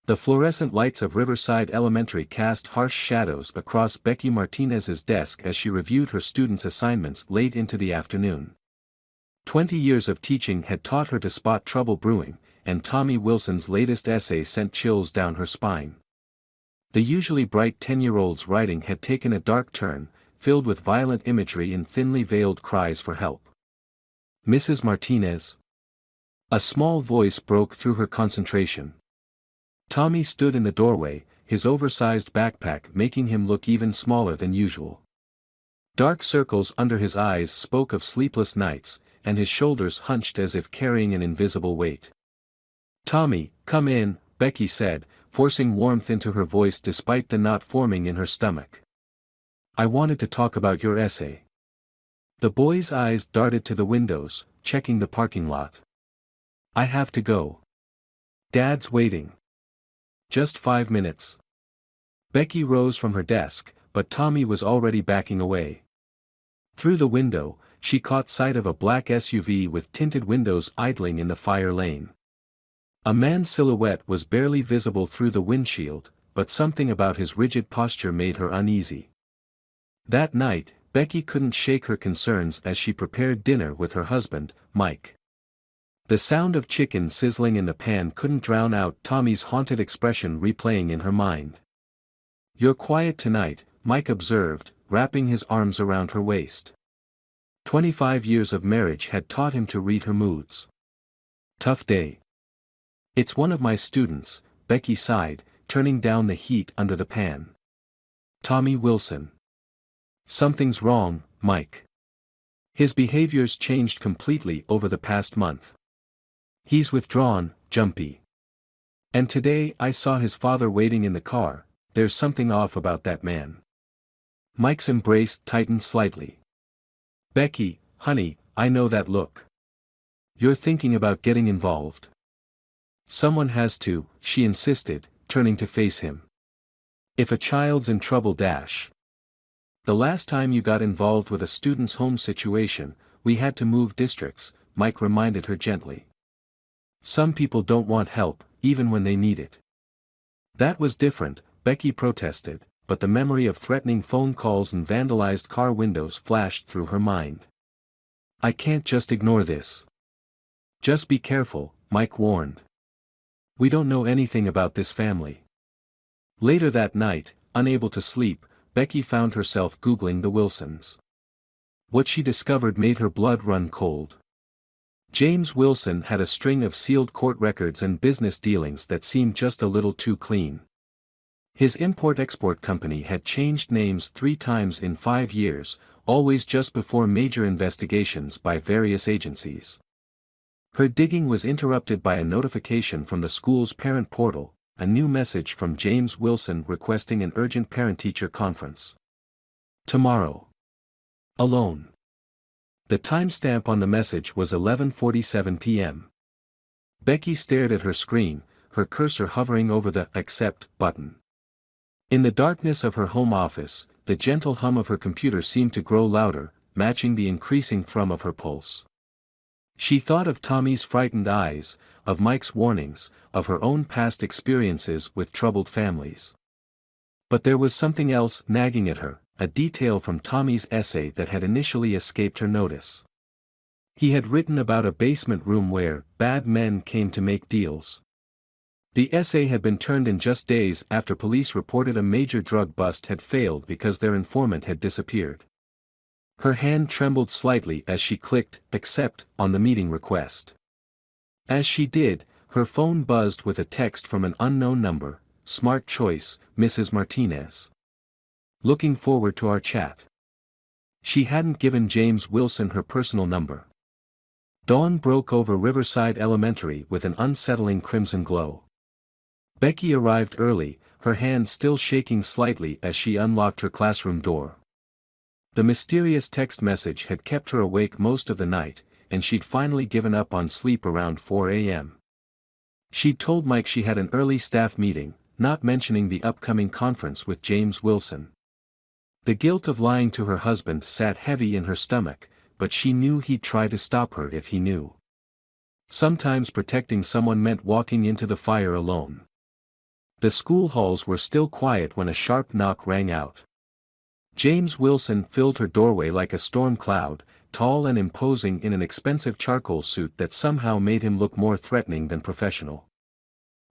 The fluorescent lights of Riverside Elementary cast harsh shadows across Becky Martinez's desk as she reviewed her students' assignments late into the afternoon. 20 years of teaching had taught her to spot trouble brewing, and Tommy Wilson's latest essay sent chills down her spine. The usually bright 10-year-old's writing had taken a dark turn, filled with violent imagery and thinly veiled cries for help. "Mrs. Martinez?" A small voice broke through her concentration. Tommy stood in the doorway, his oversized backpack making him look even smaller than usual. Dark circles under his eyes spoke of sleepless nights, and his shoulders hunched as if carrying an invisible weight. "Tommy, come in," Becky said, forcing warmth into her voice despite the knot forming in her stomach. "I wanted to talk about your essay." The boy's eyes darted to the windows, checking the parking lot. "I have to go. Dad's waiting." "Just 5 minutes." Becky rose from her desk, but Tommy was already backing away. Through the window, she caught sight of a black SUV with tinted windows idling in the fire lane. A man's silhouette was barely visible through the windshield, but something about his rigid posture made her uneasy. That night, Becky couldn't shake her concerns as she prepared dinner with her husband, Mike. The sound of chicken sizzling in the pan couldn't drown out Tommy's haunted expression replaying in her mind. "You're quiet tonight," Mike observed, wrapping his arms around her waist. 25 years of marriage had taught him to read her moods. "Tough day." "It's one of my students," Becky sighed, turning down the heat under the pan. "Tommy Wilson." "Something's wrong, Mike." His behaviors changed completely over the past month. "He's withdrawn, jumpy. And today I saw his father waiting in the car. There's something off about that man." Mike's embrace tightened slightly. "Becky, honey, I know that look. You're thinking about getting involved." "Someone has to," she insisted, turning to face him. "If a child's in trouble dash. The last time you got involved with a student's home situation, we had to move districts," Mike reminded her gently. "Some people don't want help, even when they need it." "That was different," Becky protested, but the memory of threatening phone calls and vandalized car windows flashed through her mind. "I can't just ignore this." "Just be careful," Mike warned. "We don't know anything about this family." Later that night, unable to sleep, Becky found herself Googling the Wilsons. What she discovered made her blood run cold. James Wilson had a string of sealed court records and business dealings that seemed just a little too clean. His import-export company had changed names 3 times in 5 years, always just before major investigations by various agencies. Her digging was interrupted by a notification from the school's parent portal, a new message from James Wilson requesting an urgent parent-teacher conference. "Tomorrow. Alone." The timestamp on the message was 11:47 p.m. Becky stared at her screen, her cursor hovering over the "Accept" button. In the darkness of her home office, the gentle hum of her computer seemed to grow louder, matching the increasing thrum of her pulse. She thought of Tommy's frightened eyes, of Mike's warnings, of her own past experiences with troubled families. But there was something else nagging at her, a detail from Tommy's essay that had initially escaped her notice. He had written about a basement room where bad men came to make deals. The essay had been turned in just days after police reported a major drug bust had failed because their informant had disappeared. Her hand trembled slightly as she clicked "Accept" on the meeting request. As she did, her phone buzzed with a text from an unknown number. "Smart choice, Mrs. Martinez. Looking forward to our chat." She hadn't given James Wilson her personal number. Dawn broke over Riverside Elementary with an unsettling crimson glow. Becky arrived early, her hand still shaking slightly as she unlocked her classroom door. The mysterious text message had kept her awake most of the night, and she'd finally given up on sleep around 4 a.m. She'd told Mike she had an early staff meeting, not mentioning the upcoming conference with James Wilson. The guilt of lying to her husband sat heavy in her stomach, but she knew he'd try to stop her if he knew. Sometimes protecting someone meant walking into the fire alone. The school halls were still quiet when a sharp knock rang out. James Wilson filled her doorway like a storm cloud, tall and imposing in an expensive charcoal suit that somehow made him look more threatening than professional.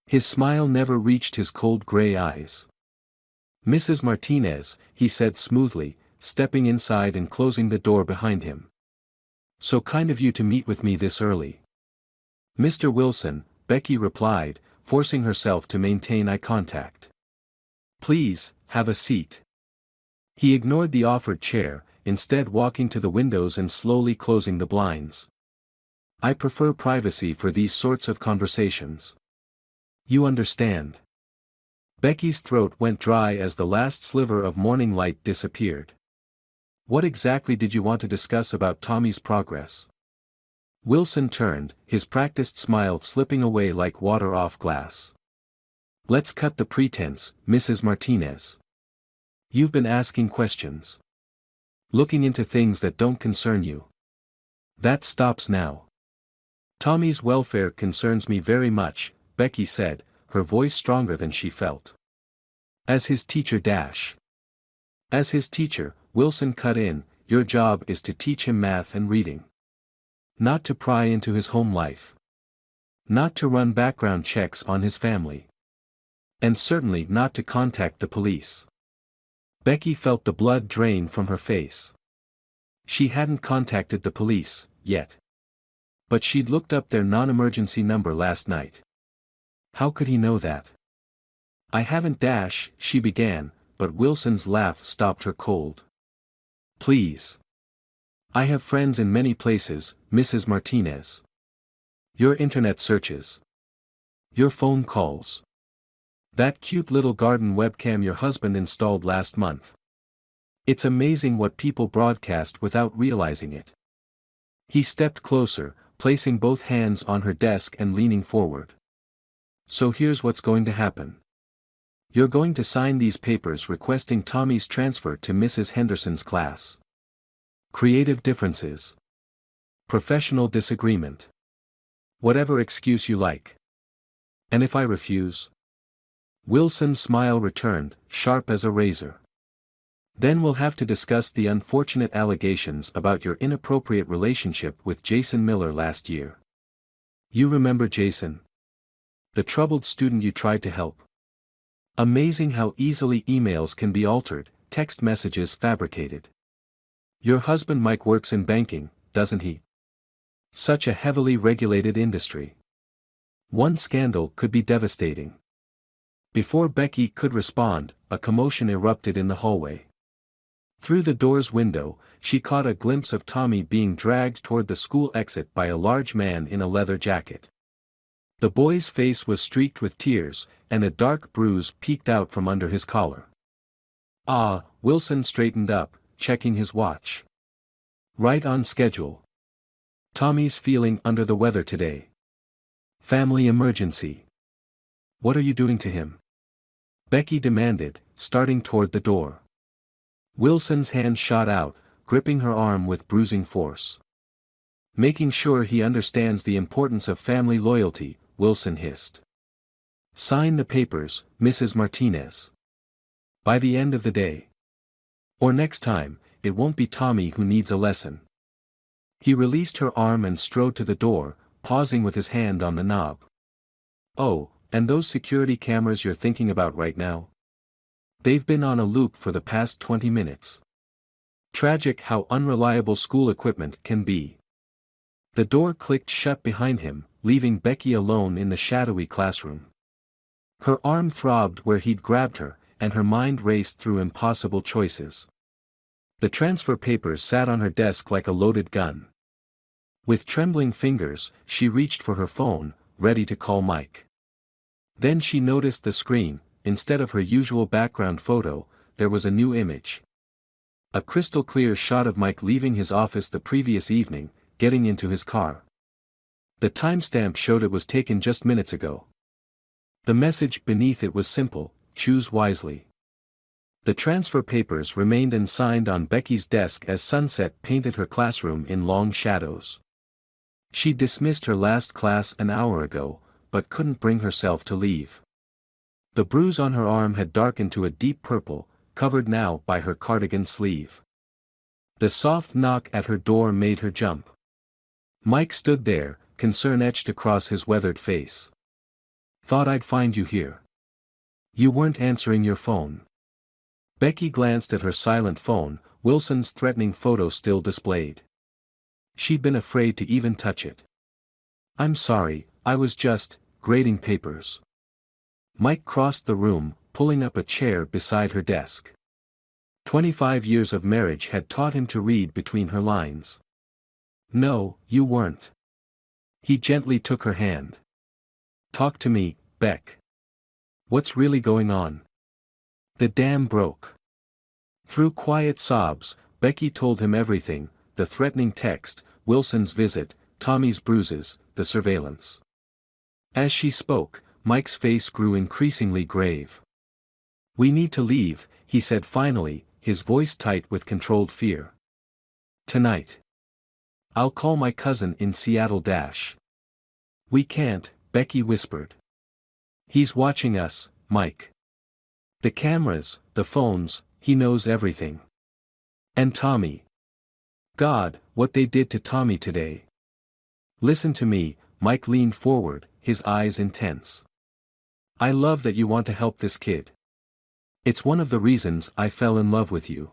His smile never reached his cold gray eyes. "Mrs. Martinez," he said smoothly, stepping inside and closing the door behind him. "So kind of you to meet with me this early." "Mr. Wilson," Becky replied, forcing herself to maintain eye contact. "Please, have a seat." He ignored the offered chair, instead walking to the windows and slowly closing the blinds. "I prefer privacy for these sorts of conversations. You understand." Becky's throat went dry as the last sliver of morning light disappeared. "What exactly did you want to discuss about Tommy's progress?" Wilson turned, his practiced smile slipping away like water off glass. "Let's cut the pretense, Mrs. Martinez. You've been asking questions. Looking into things that don't concern you. That stops now." "Tommy's welfare concerns me very much," Becky said, her voice stronger than she felt. "As his teacher As his teacher," Wilson cut in, "your job is to teach him math and reading. Not to pry into his home life. Not to run background checks on his family. And certainly not to contact the police." Becky felt the blood drain from her face. She hadn't contacted the police, yet. But she'd looked up their non-emergency number last night. How could he know that? "I haven't she began, but Wilson's laugh stopped her cold. "Please. I have friends in many places, Mrs. Martinez. Your internet searches. Your phone calls. That cute little garden webcam your husband installed last month. It's amazing what people broadcast without realizing it." He stepped closer, placing both hands on her desk and leaning forward. "So here's what's going to happen. You're going to sign these papers requesting Tommy's transfer to Mrs. Henderson's class. Creative differences. Professional disagreement. Whatever excuse you like. And if I refuse?" Wilson's smile returned, sharp as a razor. "Then we'll have to discuss the unfortunate allegations about your inappropriate relationship with Jason Miller last year. You remember Jason? The troubled student you tried to help. Amazing how easily emails can be altered, text messages fabricated. Your husband Mike works in banking, doesn't he? Such a heavily regulated industry. One scandal could be devastating." Before Becky could respond, a commotion erupted in the hallway. Through the door's window, she caught a glimpse of Tommy being dragged toward the school exit by a large man in a leather jacket. The boy's face was streaked with tears, and a dark bruise peeked out from under his collar. "Ah," Wilson straightened up, checking his watch. "Right on schedule. Tommy's feeling under the weather today. Family emergency. What are you doing to him?" Becky demanded, starting toward the door. Wilson's hand shot out, gripping her arm with bruising force. "Making sure he understands the importance of family loyalty," Wilson hissed. "Sign the papers, Mrs. Martinez. By the end of the day. Or next time, it won't be Tommy who needs a lesson." He released her arm and strode to the door, pausing with his hand on the knob. "Oh, and those security cameras you're thinking about right now? They've been on a loop for the past 20 minutes. Tragic how unreliable school equipment can be." The door clicked shut behind him, leaving Becky alone in the shadowy classroom. Her arm throbbed where he'd grabbed her, and her mind raced through impossible choices. The transfer papers sat on her desk like a loaded gun. With trembling fingers, she reached for her phone, ready to call Mike. Then she noticed the screen. Instead of her usual background photo, there was a new image. A crystal clear shot of Mike leaving his office the previous evening, getting into his car. The timestamp showed it was taken just minutes ago. The message beneath it was simple: choose wisely. The transfer papers remained unsigned on Becky's desk as sunset painted her classroom in long shadows. She dismissed her last class an hour ago, but couldn't bring herself to leave. The bruise on her arm had darkened to a deep purple, covered now by her cardigan sleeve. The soft knock at her door made her jump. Mike stood there, concern etched across his weathered face. "Thought I'd find you here. You weren't answering your phone." Becky glanced at her silent phone, Wilson's threatening photo still displayed. She'd been afraid to even touch it. "I'm sorry, I was just grading papers." Mike crossed the room, pulling up a chair beside her desk. 25 years of marriage had taught him to read between her lines. "No, you weren't." He gently took her hand. "Talk to me, Beck. What's really going on?" "The dam broke." Through quiet sobs, Becky told him everything: the threatening text, Wilson's visit, Tommy's bruises, the surveillance. As she spoke, Mike's face grew increasingly grave. "We need to leave," he said finally, his voice tight with controlled fear. "Tonight. I'll call my cousin in Seattle. We can't," Becky whispered. "He's watching us, Mike. The cameras, the phones, he knows everything. And Tommy. God, what they did to Tommy today." "Listen to me," Mike leaned forward, his eyes intense. "I love that you want to help this kid. It's one of the reasons I fell in love with you.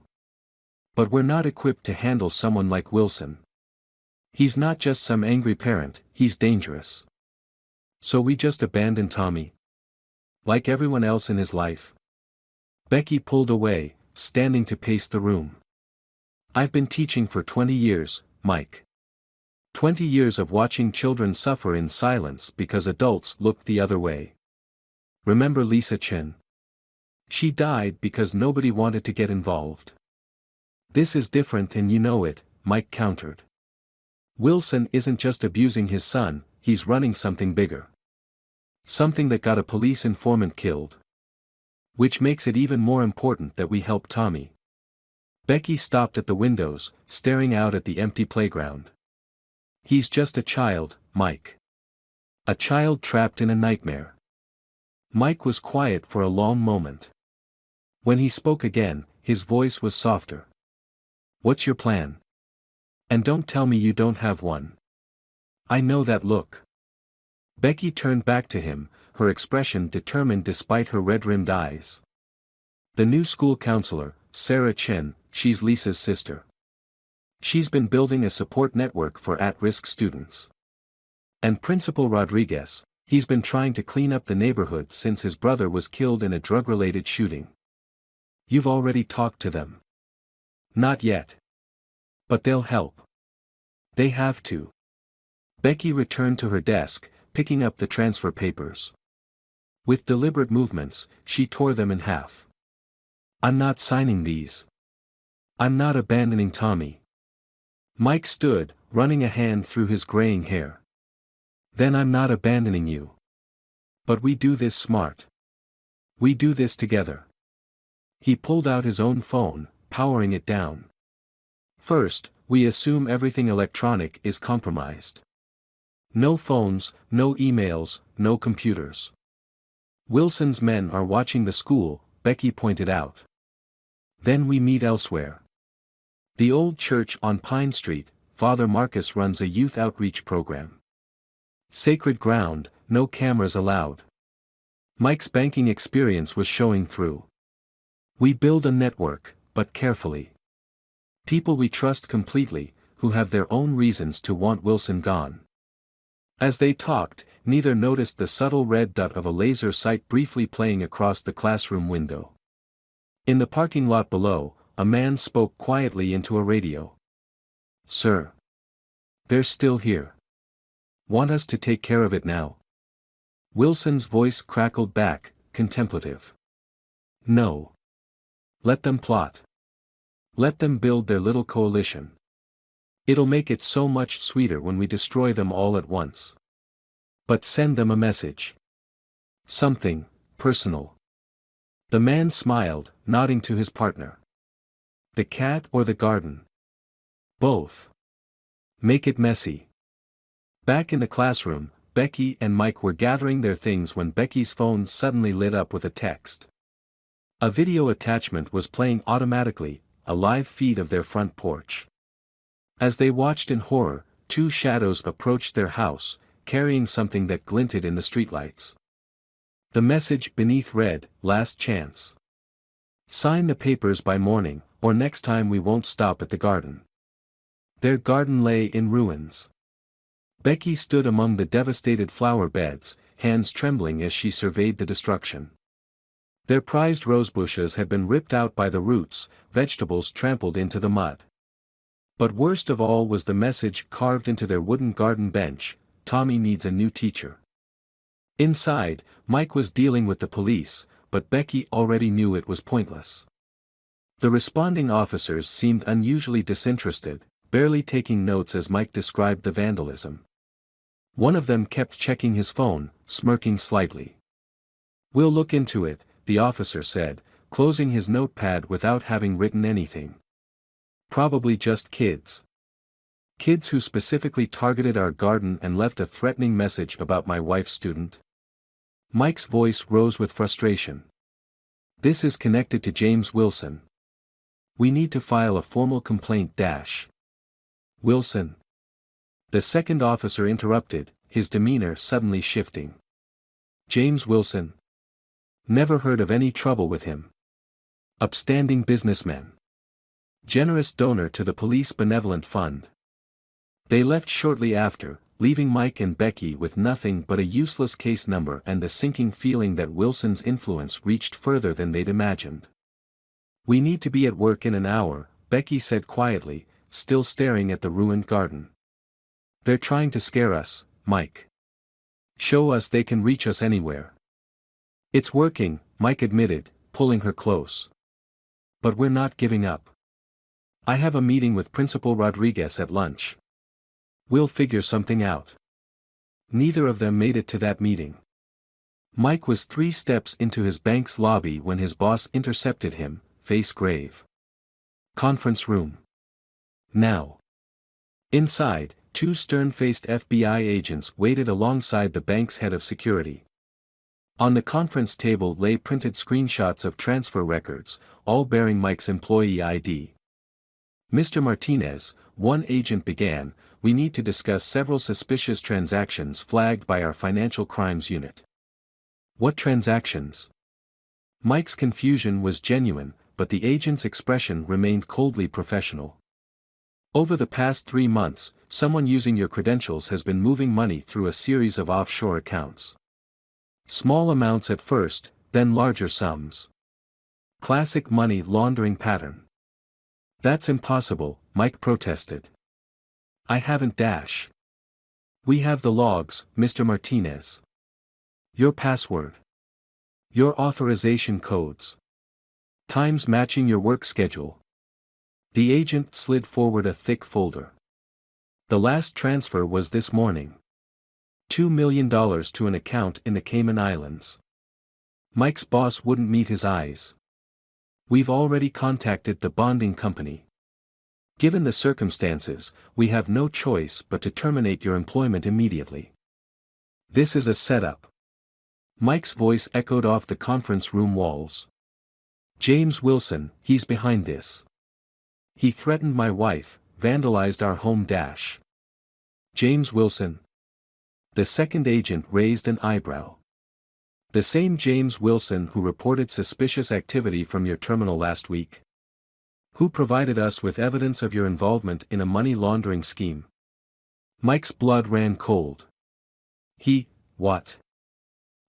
But we're not equipped to handle someone like Wilson. He's not just some angry parent, he's dangerous. So we just abandoned Tommy. Like everyone else in his life." Becky pulled away, standing to pace the room. "I've been teaching for 20 years, Mike. 20 years of watching children suffer in silence because adults looked the other way. Remember Lisa Chin? She died because nobody wanted to get involved. This is different and you know it," Mike countered. "Wilson isn't just abusing his son, he's running something bigger. Something that got a police informant killed. Which makes it even more important that we help Tommy." Becky stopped at the windows, staring out at the empty playground. "He's just a child, Mike. A child trapped in a nightmare." Mike was quiet for a long moment. When he spoke again, his voice was softer. "What's your plan? And don't tell me you don't have one. I know that look." Becky turned back to him, her expression determined despite her red-rimmed eyes. "The new school counselor, Sarah Chen, she's Lisa's sister. She's been building a support network for at-risk students. And Principal Rodriguez, he's been trying to clean up the neighborhood since his brother was killed in a drug-related shooting." "You've already talked to them?" "Not yet. But they'll help. They have to." Becky returned to her desk, picking up the transfer papers. With deliberate movements, she tore them in half. "I'm not signing these. I'm not abandoning Tommy." Mike stood, running a hand through his graying hair. "Then I'm not abandoning you. But we do this smart. We do this together." He pulled out his own phone, powering it down. "First, we assume everything electronic is compromised. No phones, no emails, no computers. Wilson's men are watching the school," Becky pointed out. "Then we meet elsewhere. The old church on Pine Street, Father Marcus runs a youth outreach program. Sacred ground, no cameras allowed." Mike's banking experience was showing through. "We build a network, but carefully. People we trust completely, who have their own reasons to want Wilson gone." As they talked, neither noticed the subtle red dot of a laser sight briefly playing across the classroom window. In the parking lot below, a man spoke quietly into a radio. "Sir. They're still here. Want us to take care of it now?" Wilson's voice crackled back, contemplative. "No. Let them plot. Let them build their little coalition. It'll make it so much sweeter when we destroy them all at once. But send them a message. Something personal." The man smiled, nodding to his partner. "The cat or the garden?" "Both. Make it messy." Back in the classroom, Becky and Mike were gathering their things when Becky's phone suddenly lit up with a text. A video attachment was playing automatically, a live feed of their front porch. As they watched in horror, two shadows approached their house, carrying something that glinted in the streetlights. The message beneath read, "Last chance. Sign the papers by morning, or next time we won't stop at the garden." Their garden lay in ruins. Becky stood among the devastated flower beds, hands trembling as she surveyed the destruction. Their prized rosebushes had been ripped out by the roots, vegetables trampled into the mud. But worst of all was the message carved into their wooden garden bench: "Tommy needs a new teacher." Inside, Mike was dealing with the police, but Becky already knew it was pointless. The responding officers seemed unusually disinterested, barely taking notes as Mike described the vandalism. One of them kept checking his phone, smirking slightly. "We'll look into it," the officer said, closing his notepad without having written anything. "Probably just kids. Kids who specifically targeted our garden and left a threatening message about my wife's student." Mike's voice rose with frustration. "This is connected to James Wilson. We need to file a formal complaint. Wilson?" The second officer interrupted, his demeanor suddenly shifting. "James Wilson? Never heard of any trouble with him. Upstanding businessman. Generous donor to the Police Benevolent Fund." They left shortly after, leaving Mike and Becky with nothing but a useless case number and the sinking feeling that Wilson's influence reached further than they'd imagined. "We need to be at work in an hour," Becky said quietly, still staring at the ruined garden. "They're trying to scare us, Mike. Show us they can reach us anywhere." "It's working," Mike admitted, pulling her close. "But we're not giving up. I have a meeting with Principal Rodriguez at lunch. We'll figure something out." Neither of them made it to that meeting. Mike was 3 steps into his bank's lobby when his boss intercepted him, face grave. "Conference room. Now." Inside, 2 stern-faced FBI agents waited alongside the bank's head of security. On the conference table lay printed screenshots of transfer records, all bearing Mike's employee ID. "Mr. Martinez," one agent began, "we need to discuss several suspicious transactions flagged by our financial crimes unit." "What transactions?" Mike's confusion was genuine, but the agent's expression remained coldly professional. "Over the past 3 months, someone using your credentials has been moving money through a series of offshore accounts. Small amounts at first, then larger sums. Classic money laundering pattern." "That's impossible," Mike protested. "I haven't. We have the logs, Mr. Martinez. Your password. Your authorization codes. Times matching your work schedule." The agent slid forward a thick folder. "The last transfer was this morning. $2 million to an account in the Cayman Islands." Mike's boss wouldn't meet his eyes. "We've already contacted the bonding company. Given the circumstances, we have no choice but to terminate your employment immediately. This is a setup." Mike's voice echoed off the conference room walls. "James Wilson, he's behind this. He threatened my wife, vandalized our home. James Wilson?" The second agent raised an eyebrow. "The same James Wilson who reported suspicious activity from your terminal last week? Who provided us with evidence of your involvement in a money laundering scheme?" Mike's blood ran cold. What?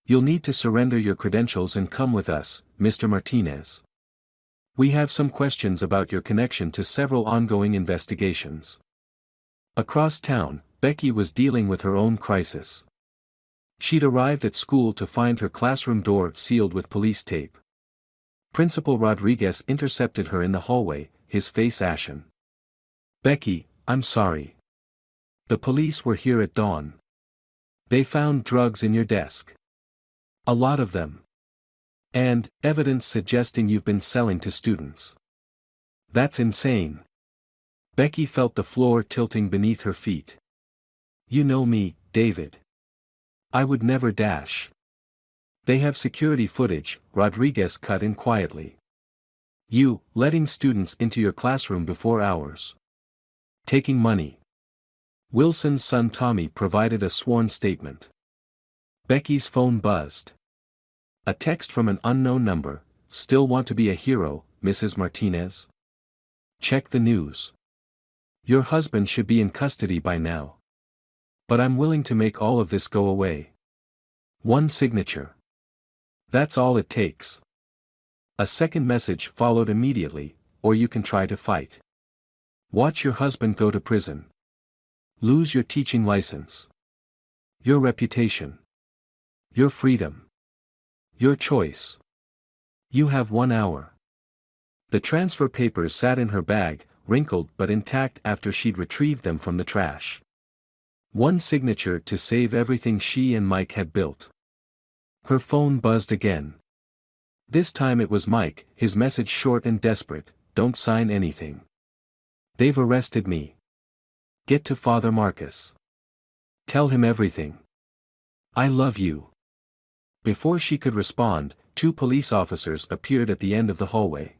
"You'll need to surrender your credentials and come with us, Mr. Martinez. We have some questions about your connection to several ongoing investigations." Across town, Becky was dealing with her own crisis. She'd arrived at school to find her classroom door sealed with police tape. Principal Rodriguez intercepted her in the hallway, his face ashen. "Becky, I'm sorry. The police were here at dawn. They found drugs in your desk. A lot of them. And evidence suggesting you've been selling to students. That's insane." Becky felt the floor tilting beneath her feet. "You know me, David. I would never dash. They have security footage, Rodriguez cut in quietly. You, letting students into your classroom before hours. Taking money. Wilson's son Tommy provided a sworn statement. Becky's phone buzzed. A text from an unknown number. Still want to be a hero, Mrs. Martinez? Check the news. Your husband should be in custody by now. But I'm willing to make all of this go away. One signature. That's all it takes. A second message followed immediately, or you can try to fight. Watch your husband go to prison. Lose your teaching license. Your reputation. Your freedom. Your choice. You have 1 hour. The transfer papers sat in her bag, wrinkled but intact after she'd retrieved them from the trash. One signature to save everything she and Mike had built. Her phone buzzed again. This time it was Mike, his message short and desperate. Don't sign anything. They've arrested me. Get to Father Marcus. Tell him everything. I love you. Before she could respond, 2 police officers appeared at the end of the hallway.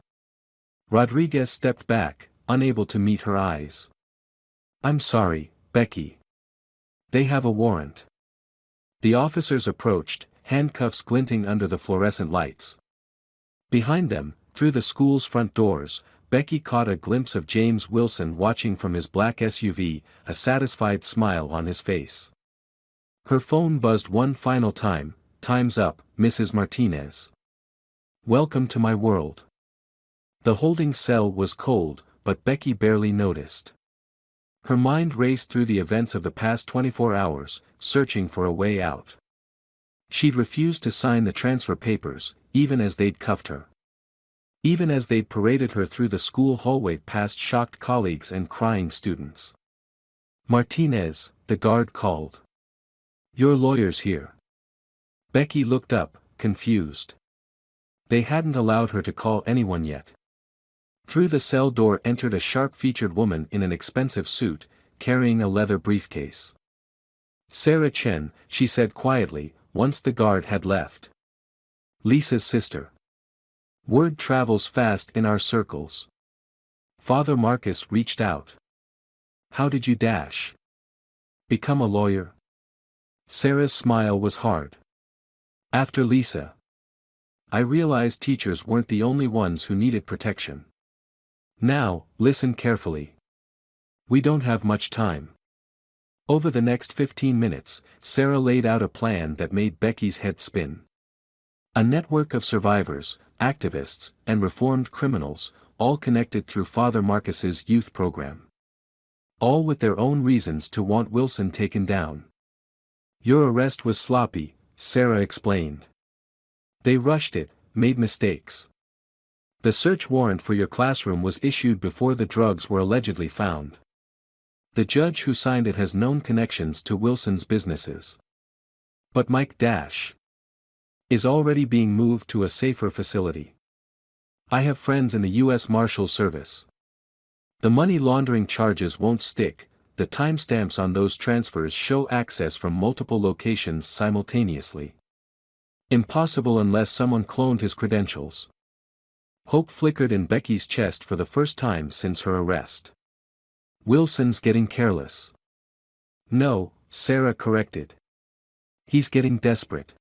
Rodriguez stepped back, unable to meet her eyes. I'm sorry, Becky. They have a warrant. The officers approached, handcuffs glinting under the fluorescent lights. Behind them, through the school's front doors, Becky caught a glimpse of James Wilson watching from his black SUV, a satisfied smile on his face. Her phone buzzed one final time. Time's up, Mrs. Martinez. Welcome to my world. The holding cell was cold, but Becky barely noticed. Her mind raced through the events of the past 24 hours, searching for a way out. She'd refused to sign the transfer papers, even as they'd cuffed her. Even as they'd paraded her through the school hallway past shocked colleagues and crying students. Martinez, the guard called. Your lawyer's here. Becky looked up, confused. They hadn't allowed her to call anyone yet. Through the cell door entered a sharp-featured woman in an expensive suit, carrying a leather briefcase. Sarah Chen, she said quietly, once the guard had left. Lisa's sister. Word travels fast in our circles. Father Marcus reached out. How did you dash? Become a lawyer? Sarah's smile was hard. After Lisa. I realized teachers weren't the only ones who needed protection. Now, listen carefully. We don't have much time. Over the next 15 minutes, Sarah laid out a plan that made Becky's head spin. A network of survivors, activists, and reformed criminals, all connected through Father Marcus's youth program. All with their own reasons to want Wilson taken down. Your arrest was sloppy, Sarah explained. They rushed it, made mistakes. The search warrant for your classroom was issued before the drugs were allegedly found. The judge who signed it has known connections to Wilson's businesses. But Mike Dash is already being moved to a safer facility. I have friends in the U.S. Marshal Service. The money laundering charges won't stick. The timestamps on those transfers show access from multiple locations simultaneously. Impossible unless someone cloned his credentials. Hope flickered in Becky's chest for the first time since her arrest. Wilson's getting careless. No, Sarah corrected. He's getting desperate.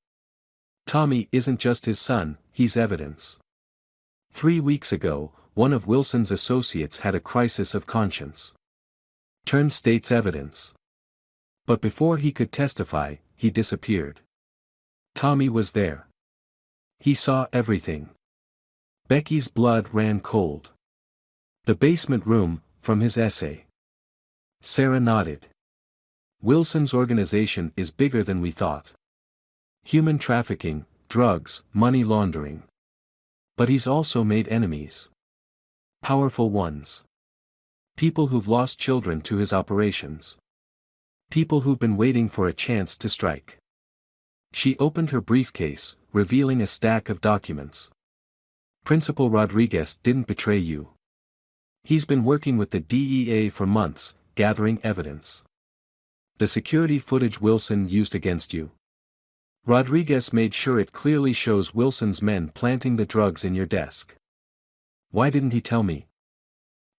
Tommy isn't just his son, he's evidence. 3 weeks ago, one of Wilson's associates had a crisis of conscience. Turned state's evidence. But before he could testify, he disappeared. Tommy was there. He saw everything. Becky's blood ran cold. The basement room, from his essay. Sarah nodded. Wilson's organization is bigger than we thought. Human trafficking, drugs, money laundering. But he's also made enemies. Powerful ones. People who've lost children to his operations. People who've been waiting for a chance to strike. She opened her briefcase, revealing a stack of documents. Principal Rodriguez didn't betray you. He's been working with the DEA for months, gathering evidence. The security footage Wilson used against you. Rodriguez made sure it clearly shows Wilson's men planting the drugs in your desk. Why didn't he tell me?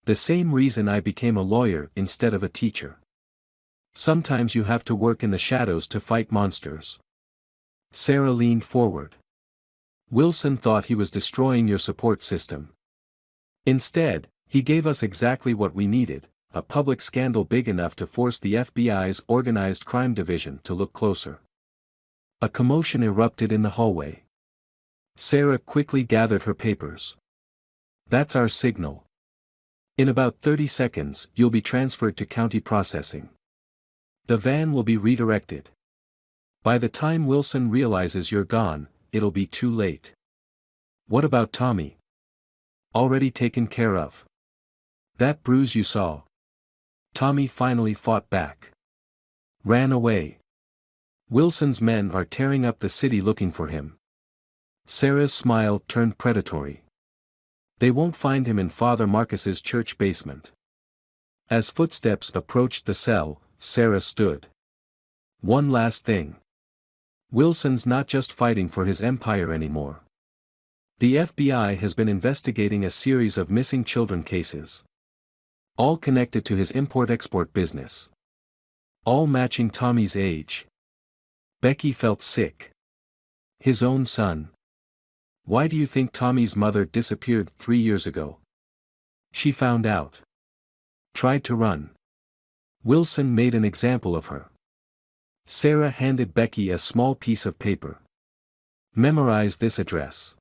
The same reason I became a lawyer instead of a teacher. Sometimes you have to work in the shadows to fight monsters. Sarah leaned forward. Wilson thought he was destroying your support system. Instead, he gave us exactly what we needed, a public scandal big enough to force the FBI's Organized Crime Division to look closer. A commotion erupted in the hallway. Sarah quickly gathered her papers. That's our signal. In about 30 seconds, you'll be transferred to county processing. The van will be redirected. By the time Wilson realizes you're gone, it'll be too late. What about Tommy? Already taken care of. That bruise you saw. Tommy finally fought back. Ran away. Wilson's men are tearing up the city looking for him. Sarah's smile turned predatory. They won't find him in Father Marcus's church basement. As footsteps approached the cell, Sarah stood. One last thing. Wilson's not just fighting for his empire anymore. The FBI has been investigating a series of missing children cases. All connected to his import-export business. All matching Tommy's age. Becky felt sick. His own son. Why do you think Tommy's mother disappeared 3 years ago? She found out. Tried to run. Wilson made an example of her. Sarah handed Becky a small piece of paper. Memorize this address.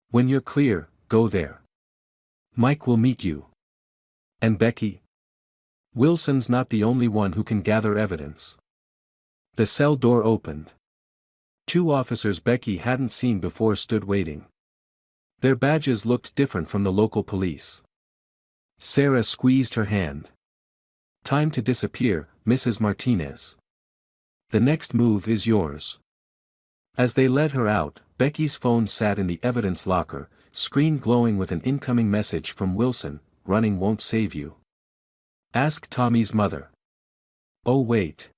When you're clear, go there. Mike will meet you. And Becky? Wilson's not the only one who can gather evidence. The cell door opened. 2 officers Becky hadn't seen before stood waiting. Their badges looked different from the local police. Sarah squeezed her hand. Time to disappear, Mrs. Martinez. The next move is yours. As they led her out, Becky's phone sat in the evidence locker, screen glowing with an incoming message from Wilson. Running won't save you. Ask Tommy's mother. Oh wait.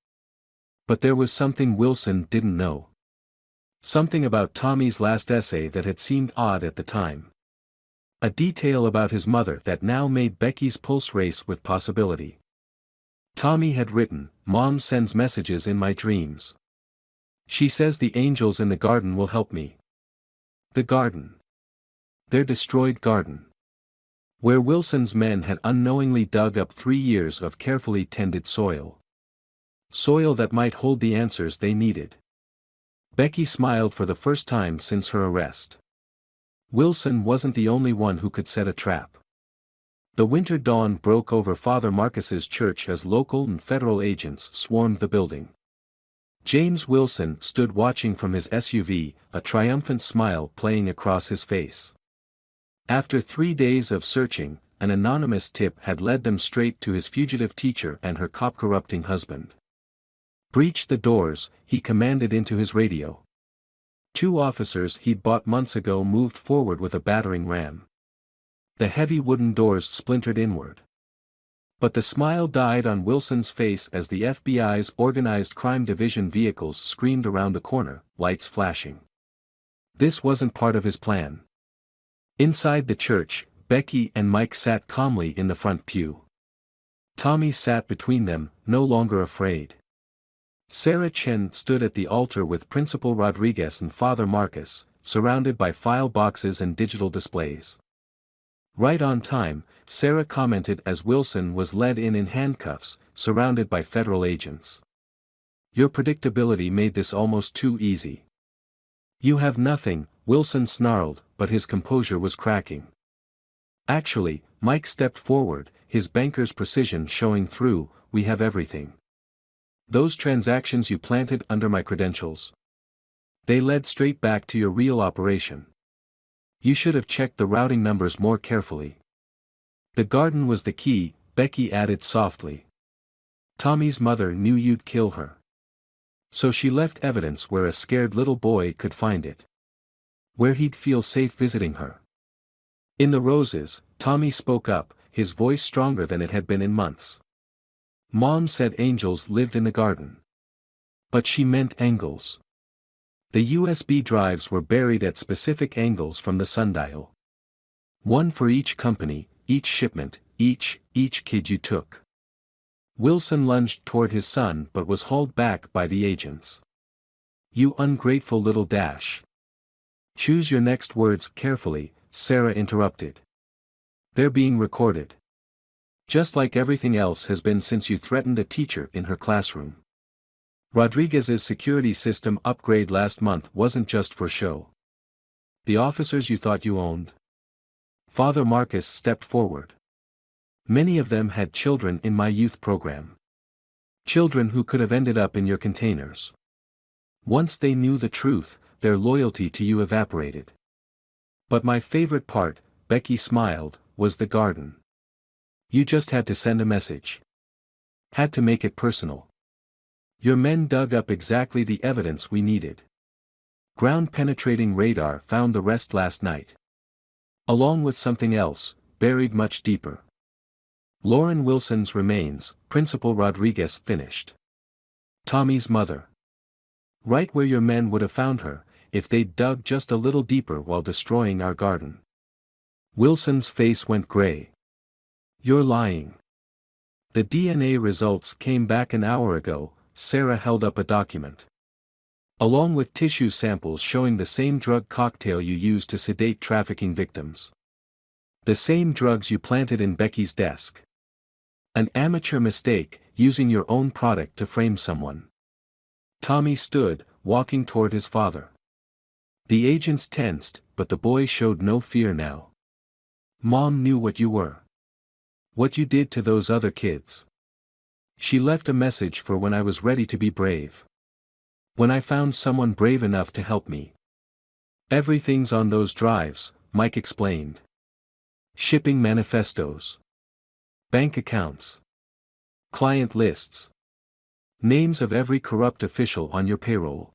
But there was something Wilson didn't know. Something about Tommy's last essay that had seemed odd at the time. A detail about his mother that now made Becky's pulse race with possibility. Tommy had written, "Mom sends messages in my dreams. She says the angels in the garden will help me." The garden. Their destroyed garden. Where Wilson's men had unknowingly dug up 3 years of carefully tended soil. Soil that might hold the answers they needed. Becky smiled for the first time since her arrest. Wilson wasn't the only one who could set a trap. The winter dawn broke over Father Marcus's church as local and federal agents swarmed the building. James Wilson stood watching from his SUV, a triumphant smile playing across his face. After 3 days of searching, an anonymous tip had led them straight to his fugitive teacher and her cop-corrupting husband. Breach the doors, he commanded into his radio. 2 officers he'd bought months ago moved forward with a battering ram. The heavy wooden doors splintered inward. But the smile died on Wilson's face as the FBI's Organized Crime Division vehicles screamed around the corner, lights flashing. This wasn't part of his plan. Inside the church, Becky and Mike sat calmly in the front pew. Tommy sat between them, no longer afraid. Sarah Chen stood at the altar with Principal Rodriguez and Father Marcus, surrounded by file boxes and digital displays. Right on time, Sarah commented as Wilson was led in handcuffs, surrounded by federal agents. Your predictability made this almost too easy. You have nothing, Wilson snarled, but his composure was cracking. Actually, Mike stepped forward, his banker's precision showing through. We have everything. Those transactions you planted under my credentials. They led straight back to your real operation. You should have checked the routing numbers more carefully. The garden was the key, Becky added softly. Tommy's mother knew you'd kill her. So she left evidence where a scared little boy could find it. Where he'd feel safe visiting her. In the roses, Tommy spoke up, his voice stronger than it had been in months. Mom said angels lived in the garden. But she meant angels. The USB drives were buried at specific angles from the sundial. One for each company, each shipment, each kid you took. Wilson lunged toward his son but was hauled back by the agents. You ungrateful little dash. Choose your next words carefully, Sarah interrupted. They're being recorded. Just like everything else has been since you threatened a teacher in her classroom. Rodriguez's security system upgrade last month wasn't just for show. The officers you thought you owned? Father Marcus stepped forward. Many of them had children in my youth program. Children who could have ended up in your containers. Once they knew the truth, their loyalty to you evaporated. But my favorite part, Becky smiled, was the garden. You just had to send a message. Had to make it personal. Your men dug up exactly the evidence we needed. Ground-penetrating radar found the rest last night. Along with something else, buried much deeper. Lauren Wilson's remains, Principal Rodriguez finished. Tommy's mother. Right where your men would have found her, if they'd dug just a little deeper while destroying our garden. Wilson's face went gray. You're lying. The DNA results came back an hour ago. Sarah held up a document. Along with tissue samples showing the same drug cocktail you used to sedate trafficking victims. The same drugs you planted in Becky's desk. An amateur mistake, using your own product to frame someone. Tommy stood, walking toward his father. The agents tensed, but the boy showed no fear now. Mom knew what you were. What you did to those other kids. She left a message for when I was ready to be brave. When I found someone brave enough to help me. Everything's on those drives, Mike explained. Shipping manifestos. Bank accounts. Client lists. Names of every corrupt official on your payroll.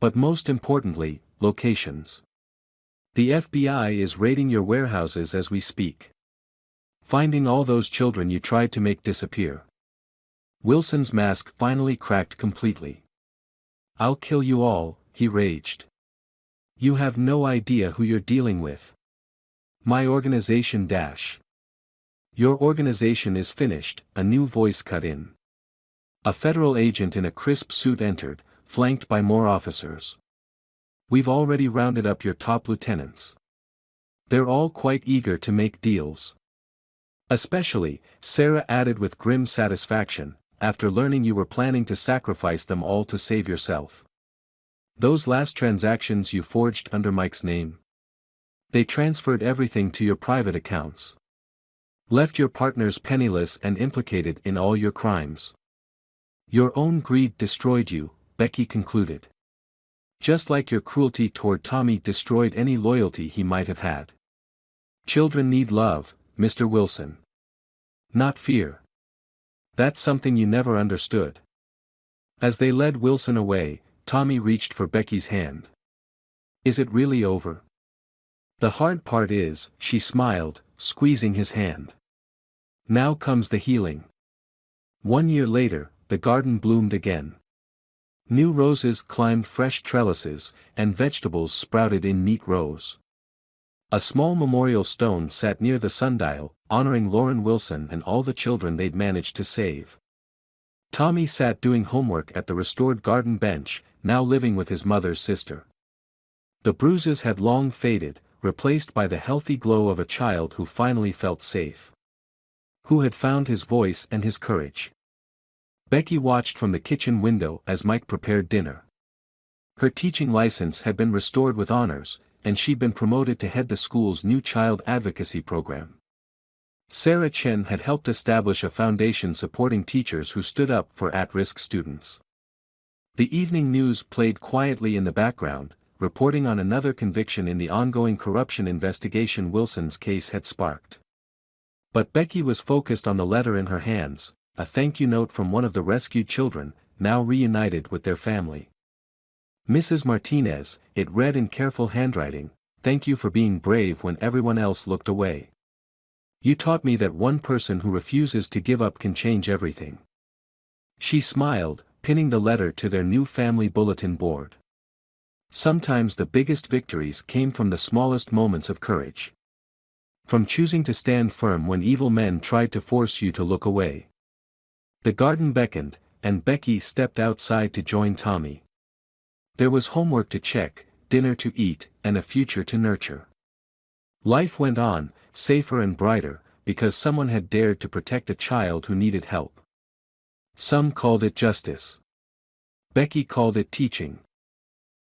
But most importantly, locations. The FBI is raiding your warehouses as we speak. Finding all those children you tried to make disappear. Wilson's mask finally cracked completely. I'll kill you all, he raged. You have no idea who you're dealing with. My organization dash. Your organization is finished, a new voice cut in. A federal agent in a crisp suit entered, flanked by more officers. We've already rounded up your top lieutenants. They're all quite eager to make deals. Especially, Sarah added with grim satisfaction, after learning you were planning to sacrifice them all to save yourself. Those last transactions you forged under Mike's name. They transferred everything to your private accounts. Left your partners penniless and implicated in all your crimes. Your own greed destroyed you, Becky concluded. Just like your cruelty toward Tommy destroyed any loyalty he might have had. Children need love, Mr. Wilson. Not fear. That's something you never understood. As they led Wilson away, Tommy reached for Becky's hand. Is it really over? The hard part is, she smiled, squeezing his hand. Now comes the healing. 1 year later, the garden bloomed again. New roses climbed fresh trellises, and vegetables sprouted in neat rows. A small memorial stone sat near the sundial, honoring Lauren Wilson and all the children they'd managed to save. Tommy sat doing homework at the restored garden bench, now living with his mother's sister. The bruises had long faded, replaced by the healthy glow of a child who finally felt safe. Who had found his voice and his courage. Becky watched from the kitchen window as Mike prepared dinner. Her teaching license had been restored with honors, and she'd been promoted to head the school's new child advocacy program. Sarah Chen had helped establish a foundation supporting teachers who stood up for at-risk students. The evening news played quietly in the background, reporting on another conviction in the ongoing corruption investigation Wilson's case had sparked. But Becky was focused on the letter in her hands, a thank you note from one of the rescued children, now reunited with their family. Mrs. Martinez, it read in careful handwriting, thank you for being brave when everyone else looked away. You taught me that one person who refuses to give up can change everything. She smiled, pinning the letter to their new family bulletin board. Sometimes the biggest victories came from the smallest moments of courage. From choosing to stand firm when evil men tried to force you to look away. The garden beckoned, and Becky stepped outside to join Tommy. There was homework to check, dinner to eat, and a future to nurture. Life went on, safer and brighter, because someone had dared to protect a child who needed help. Some called it justice. Becky called it teaching.